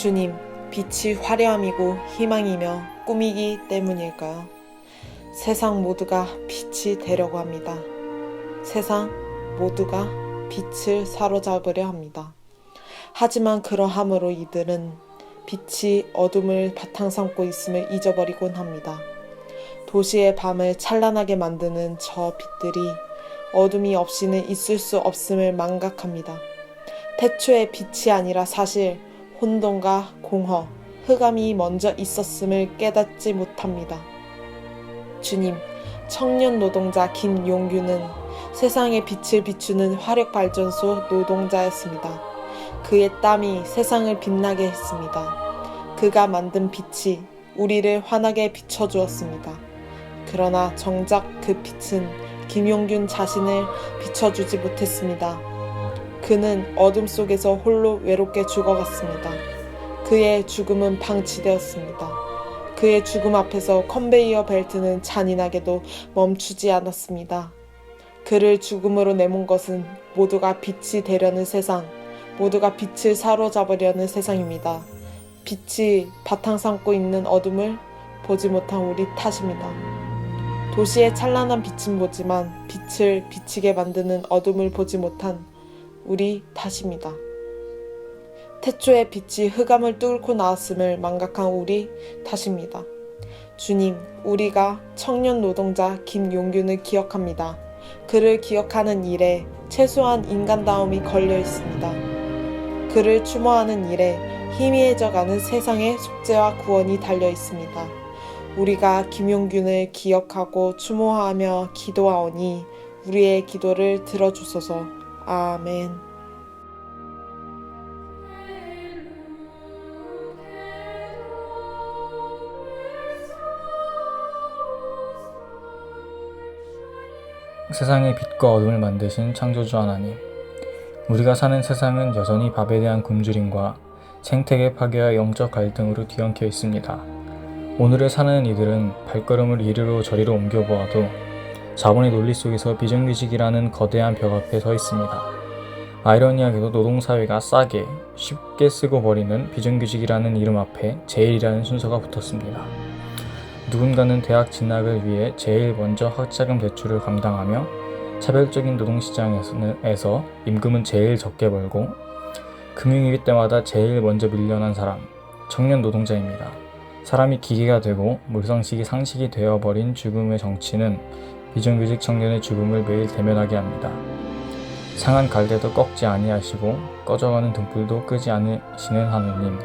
주님, 빛이 화려함이고 희망이며 꿈이기 때문일까요? 세상 모두가 빛이 되려고 합니다. 세상 모두가 빛을 사로잡으려 합니다. 하지만 그러함으로 이들은 빛이 어둠을 바탕 삼고 있음을 잊어버리곤 합니다. 도시의 밤을 찬란하게 만드는 저 빛들이 어둠이 없이는 있을 수 없음을 망각합니다. 태초에 빛이 아니라 사실 혼돈과 공허, 흑암이 먼저 있었음을 깨닫지 못합니다. 주님, 청년 노동자 김용규는 세상에 빛을 비추는 화력발전소 노동자였습니다. 그의 땀이 세상을 빛나게 했습니다. 그가 만든 빛이 우리를 환하게 비춰주었습니다. 그러나 정작 그 빛은 김용균 자신을 비춰주지 못했습니다. 그는 어둠 속에서 홀로 외롭게 죽어갔습니다. 그의 죽음은 방치되었습니다. 그의 죽음 앞에서 컨베이어 벨트는 잔인하게도 멈추지 않았습니다. 그를 죽음으로 내몬 것은 모두가 빛이 되려는 세상, 모두가 빛을 사로잡으려는 세상입니다. 빛이 바탕 삼고 있는 어둠을 보지 못한 우리 탓입니다. 도시의 찬란한 빛은 보지만 빛을 비치게 만드는 어둠을 보지 못한 우리 탓입니다. 태초에 빛이 흑암을 뚫고 나왔음을 망각한 우리 탓입니다. 주님, 우리가 청년 노동자 김용균을 기억합니다. 그를 기억하는 일에 최소한 인간다움이 걸려 있습니다. 그를 추모하는 일에 희미해져가는 세상의 속죄와 구원이 달려 있습니다. 우리가 김용균을 기억하고 추모하며 기도하오니 우리의 기도를 들어주소서. 아멘. 세상의 빛과 어둠을 만드신 창조주 하나님, 우리가 사는 세상은 여전히 밥에 대한 굶주림과 생태계 파괴와 영적 갈등으로 뒤엉켜 있습니다. 오늘을 사는 이들은 발걸음을 이리로 저리로 옮겨보아도 자본의 논리 속에서 비정규직이라는 거대한 벽 앞에 서 있습니다. 아이러니하게도 노동사회가 싸게, 쉽게 쓰고 버리는 비정규직이라는 이름 앞에 제일이라는 순서가 붙었습니다. 누군가는 대학 진학을 위해 제일 먼저 학자금 대출을 감당하며 차별적인 노동시장에서 임금은 제일 적게 벌고 금융위기 때마다 제일 먼저 밀려난 사람, 청년 노동자입니다. 사람이 기계가 되고 몰상식이 상식이 되어버린 죽음의 정치는 비정규직 청년의 죽음을 매일 대면하게 합니다. 상한 갈대도 꺾지 아니하시고 꺼져가는 등불도 끄지 않으시는 하느님,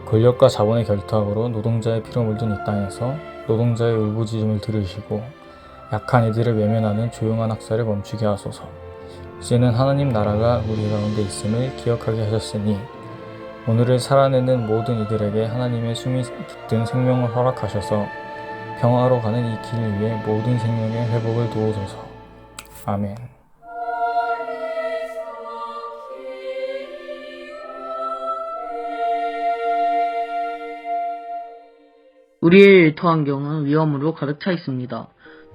권력과 자본의 결탁으로 노동자의 피로 물든 이 땅에서 노동자의 울부짖음을 들으시고 약한 이들을 외면하는 조용한 학살을 멈추게 하소서. 이제는 하나님 나라가 우리 가운데 있음을 기억하게 하셨으니 오늘을 살아내는 모든 이들에게 하나님의 숨이 깃든 생명을 허락하셔서 평화로 가는 이 길 위에 모든 생명의 회복을 도우소서. 아멘. 우리의 일터 환경은 위험으로 가득 차 있습니다.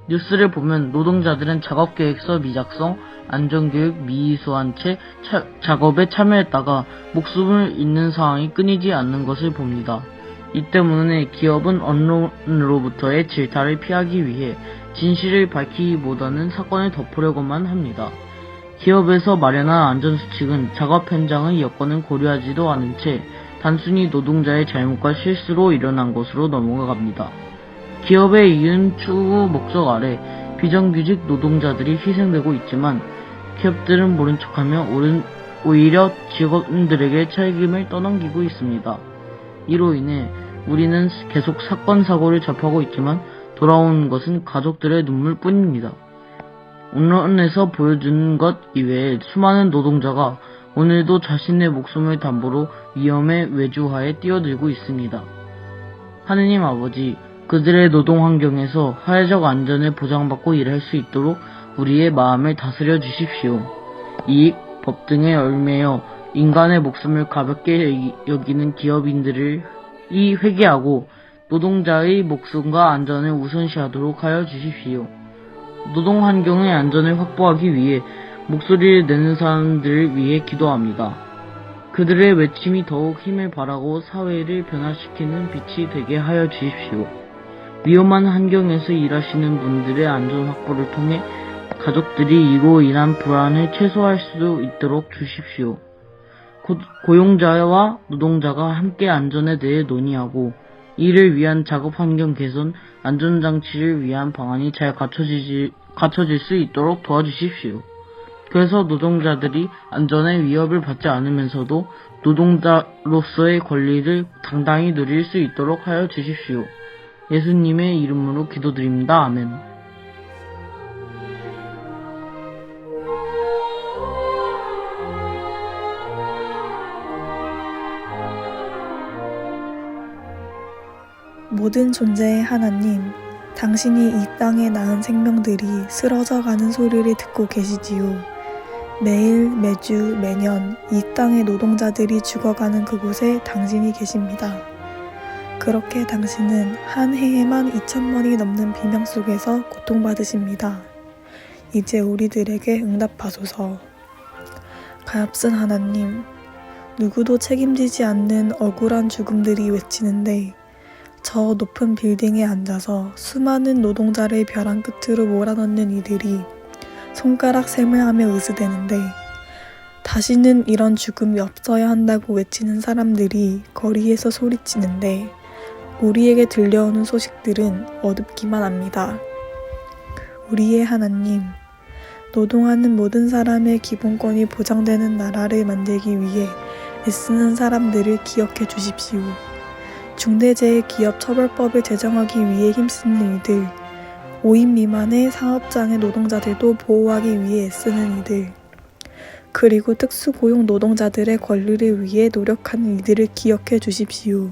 뉴스를 보면 노동자들은 작업계획서 미작성, 안전교육 미이수한 채 작업에 참여했다가 목숨을 잃는 상황이 끊이지 않는 것을 봅니다. 이 때문에 기업은 언론으로부터의 질타를 피하기 위해 진실을 밝히기보다는 사건을 덮으려고만 합니다. 기업에서 마련한 안전수칙은 작업 현장의 여건을 고려하지도 않은 채 단순히 노동자의 잘못과 실수로 일어난 것으로 넘어갑니다. 기업의 이윤 추구 목적 아래 비정규직 노동자들이 희생되고 있지만 기업들은 모른 척하며 오히려 직원들에게 책임을 떠넘기고 있습니다. 이로 인해 우리는 계속 사건 사고를 접하고 있지만 돌아오는 것은 가족들의 눈물뿐입니다. 언론에서 보여주는 것 이외에 수많은 노동자가 오늘도 자신의 목숨을 담보로 위험의 외주하에 뛰어들고 있습니다. 하느님 아버지, 그들의 노동 환경에서 사회적 안전을 보장받고 일할 수 있도록 우리의 마음을 다스려 주십시오. 이익, 법 등에 얽매여 인간의 목숨을 가볍게 여기는 기업인들을 회개하고 노동자의 목숨과 안전을 우선시하도록 하여 주십시오. 노동 환경의 안전을 확보하기 위해 목소리를 내는 사람들을 위해 기도합니다. 그들의 외침이 더욱 힘을 발하고 사회를 변화시키는 빛이 되게 하여 주십시오. 위험한 환경에서 일하시는 분들의 안전 확보를 통해 가족들이 이로 인한 불안을 최소화할 수 있도록 주십시오. 고용자와 노동자가 함께 안전에 대해 논의하고 이를 위한 작업 환경 개선, 안전장치를 위한 방안이 잘 갖춰질 수 있도록 도와주십시오. 그래서 노동자들이 안전의 위협을 받지 않으면서도 노동자로서의 권리를 당당히 누릴 수 있도록 하여 주십시오. 예수님의 이름으로 기도드립니다. 아멘. 모든 존재의 하나님, 당신이 이 땅에 낳은 생명들이 쓰러져가는 소리를 듣고 계시지요. 매일, 매주, 매년 이 땅의 노동자들이 죽어가는 그곳에 당신이 계십니다. 그렇게 당신은 한 해에만 2,000번이 넘는 비명 속에서 고통받으십니다. 이제 우리들에게 응답하소서. 가엾은 하나님, 누구도 책임지지 않는 억울한 죽음들이 외치는데 저 높은 빌딩에 앉아서 수많은 노동자를 벼랑 끝으로 몰아넣는 이들이 손가락 셈을 하며 으스대는데 다시는 이런 죽음이 없어야 한다고 외치는 사람들이 거리에서 소리치는데 우리에게 들려오는 소식들은 어둡기만 합니다. 우리의 하나님, 노동하는 모든 사람의 기본권이 보장되는 나라를 만들기 위해 애쓰는 사람들을 기억해 주십시오. 중대재해기업처벌법을 제정하기 위해 힘쓰는 이들, 5인 미만의 상업장의 노동자들도 보호하기 위해 애쓰는 이들, 그리고 특수고용 노동자들의 권리를 위해 노력하는 이들을 기억해 주십시오.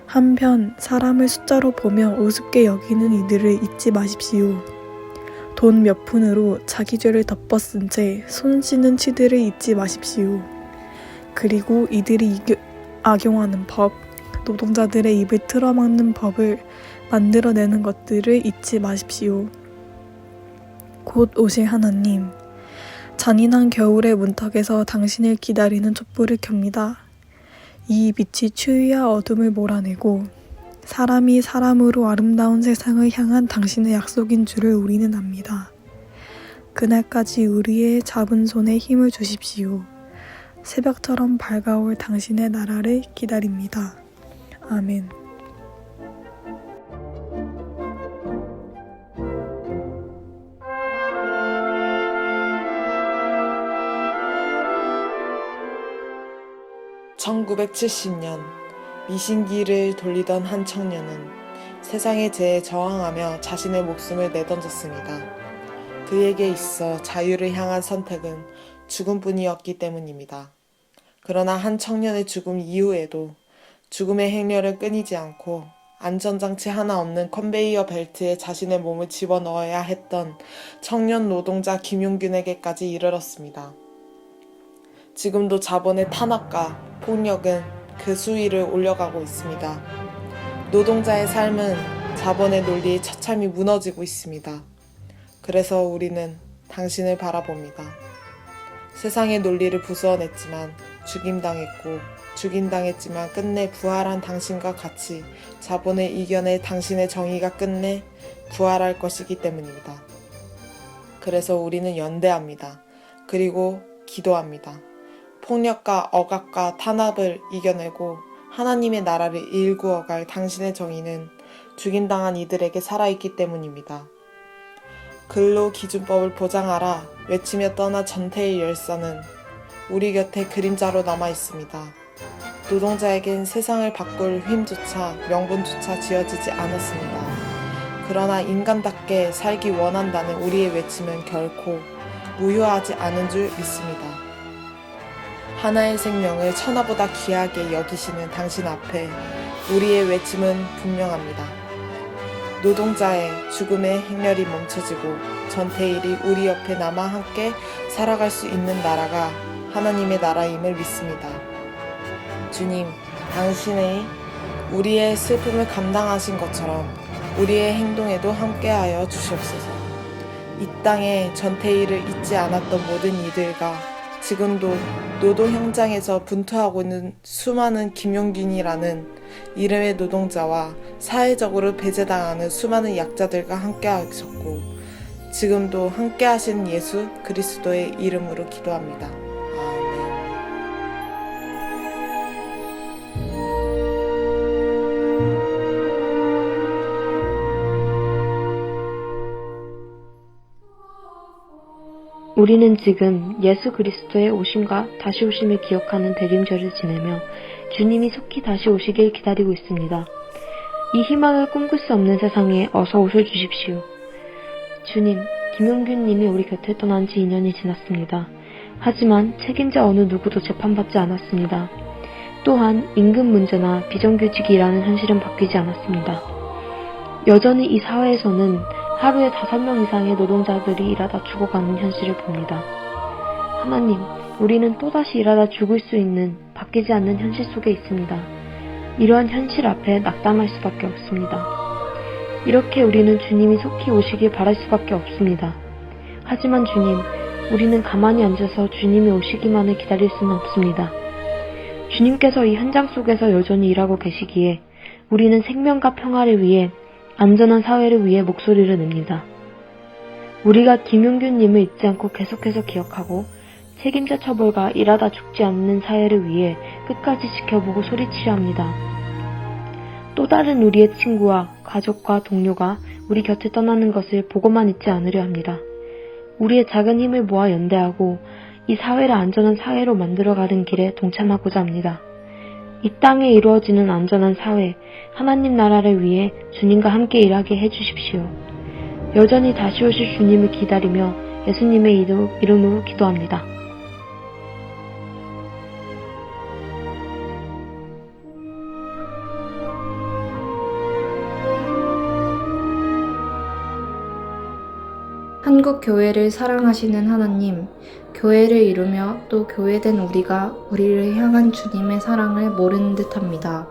한편 사람을 숫자로 보며 우습게 여기는 이들을 잊지 마십시오. 돈 몇 푼으로 자기 죄를 덮어쓴 채 손 씻는 치들을 잊지 마십시오. 그리고 이들이 악용하는 법, 노동자들의 입을 틀어막는 법을 만들어내는 것들을 잊지 마십시오. 곧 오실 하나님, 잔인한 겨울의 문턱에서 당신을 기다리는 촛불을 켭니다. 이 빛이 추위와 어둠을 몰아내고 사람이 사람으로 아름다운 세상을 향한 당신의 약속인 줄을 우리는 압니다. 그날까지 우리의 잡은 손에 힘을 주십시오. 새벽처럼 밝아올 당신의 나라를 기다립니다. 아멘. (1970년) 미신기를 돌리던 한 청년은 세상의 죄에 저항하며 자신의 목숨을 내던졌습니다. 그에게 있어 자유를 향한 선택은 죽음뿐이었기 때문입니다. 그러나 한 청년의 죽음 이후에도 죽음의 행렬을 끊이지 않고 안전장치 하나 없는 컨베이어 벨트에 자신의 몸을 집어넣어야 했던 청년 노동자 김용균에게까지 이르렀습니다. 지금도 자본의 탄압과 폭력은 그 수위를 올려가고 있습니다. 노동자의 삶은 자본의 논리에 처참히 무너지고 있습니다. 그래서 우리는 당신을 바라봅니다. 세상의 논리를 부수어냈지만 죽임당했고 죽임당했지만 끝내 부활한 당신과 같이 자본을 이겨내 당신의 정의가 끝내 부활할 것이기 때문입니다. 그래서 우리는 연대합니다. 그리고 기도합니다. 폭력과 억압과 탄압을 이겨내고 하나님의 나라를 일구어갈 당신의 정의는 죽임당한 이들에게 살아있기 때문입니다. 근로기준법을 보장하라 외치며 떠나 전태일 열사는 우리 곁에 그림자로 남아있습니다. 노동자에겐 세상을 바꿀 힘조차 명분조차 지어지지 않았습니다. 그러나 인간답게 살기 원한다는 우리의 외침은 결코 무효하지 않은 줄 믿습니다. 하나의 생명을 천하보다 귀하게 여기시는 당신 앞에 우리의 외침은 분명합니다. 노동자의 죽음의 행렬이 멈춰지고 전태일이 우리 옆에 남아 함께 살아갈 수 있는 나라가 하나님의 나라임을 믿습니다. 주님, 당신의 우리의 슬픔을 감당하신 것처럼 우리의 행동에도 함께하여 주시옵소서. 이 땅에 전태일을 잊지 않았던 모든 이들과 지금도 노동 현장에서 분투하고 있는 수많은 김용균이라는 이름의 노동자와 사회적으로 배제당하는 수많은 약자들과 함께 하셨고 지금도 함께 하신 예수 그리스도의 이름으로 기도합니다. 아멘. 우리는 지금 예수 그리스도의 오심과 다시 오심을 기억하는 대림절을 지내며 주님이 속히 다시 오시길 기다리고 있습니다. 이 희망을 꿈꿀 수 없는 세상에 어서 오셔주십시오. 주님, 김용균 님이 우리 곁을 떠난 지 2년이 지났습니다. 하지만 책임자 어느 누구도 재판받지 않았습니다. 또한 임금 문제나 비정규직이라는 현실은 바뀌지 않았습니다. 여전히 이 사회에서는 하루에 5명 이상의 노동자들이 일하다 죽어가는 현실을 봅니다. 하나님, 우리는 또다시 일하다 죽을 수 있는 바뀌지 않는 현실 속에 있습니다. 이러한 현실 앞에 낙담할 수밖에 없습니다. 이렇게 우리는 주님이 속히 오시길 바랄 수밖에 없습니다. 하지만 주님, 우리는 가만히 앉아서 주님이 오시기만을 기다릴 수는 없습니다. 주님께서 이 현장 속에서 여전히 일하고 계시기에 우리는 생명과 평화를 위해 안전한 사회를 위해 목소리를 냅니다. 우리가 김용균 님을 잊지 않고 계속해서 기억하고 책임자 처벌과 일하다 죽지 않는 사회를 위해 끝까지 지켜보고 소리치려 합니다. 또 다른 우리의 친구와 가족과 동료가 우리 곁을 떠나는 것을 보고만 있지 않으려 합니다. 우리의 작은 힘을 모아 연대하고 이 사회를 안전한 사회로 만들어가는 길에 동참하고자 합니다. 이 땅에 이루어지는 안전한 사회, 하나님 나라를 위해 주님과 함께 일하게 해주십시오. 여전히 다시 오실 주님을 기다리며 예수님의 이름으로 기도합니다. 한국 교회를 사랑하시는 하나님, 교회를 이루며 또 교회된 우리가 우리를 향한 주님의 사랑을 모르는 듯합니다.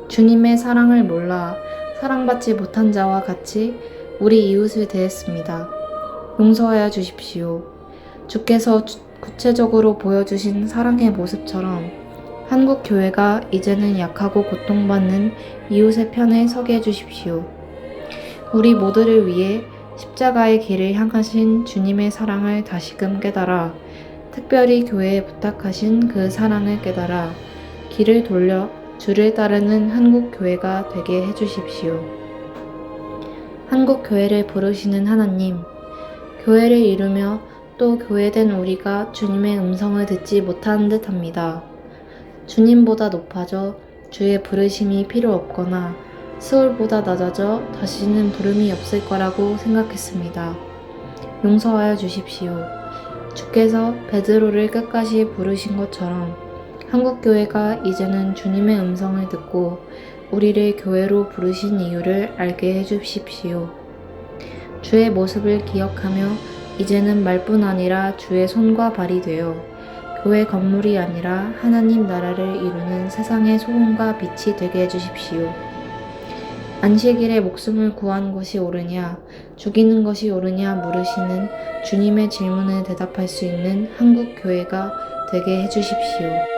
주님의 사랑을 몰라 사랑받지 못한 자와 같이 우리 이웃을 대했습니다. 용서하여 주십시오. 주께서 구체적으로 보여주신 사랑의 모습처럼 한국 교회가 이제는 약하고 고통받는 이웃의 편에 서게 해주십시오. 우리 모두를 위해 십자가의 길을 향하신 주님의 사랑을 다시금 깨달아 특별히 교회에 부탁하신 그 사랑을 깨달아 길을 돌려 주를 따르는 한국 교회가 되게 해주십시오. 한국 교회를 부르시는 하나님, 교회를 이루며 또 교회된 우리가 주님의 음성을 듣지 못하는 듯합니다. 주님보다 높아져 주의 부르심이 필요 없거나 스올보다 낮아져 다시는 부름이 없을 거라고 생각했습니다. 용서하여 주십시오. 주께서 베드로를 끝까지 부르신 것처럼 한국교회가 이제는 주님의 음성을 듣고 우리를 교회로 부르신 이유를 알게 해주십시오. 주의 모습을 기억하며 이제는 말뿐 아니라 주의 손과 발이 되어 교회 건물이 아니라 하나님 나라를 이루는 세상의 소금과 빛이 되게 해주십시오. 안식일에 목숨을 구하는 것이 옳으냐, 죽이는 것이 옳으냐 물으시는 주님의 질문에 대답할 수 있는 한국 교회가 되게 해주십시오.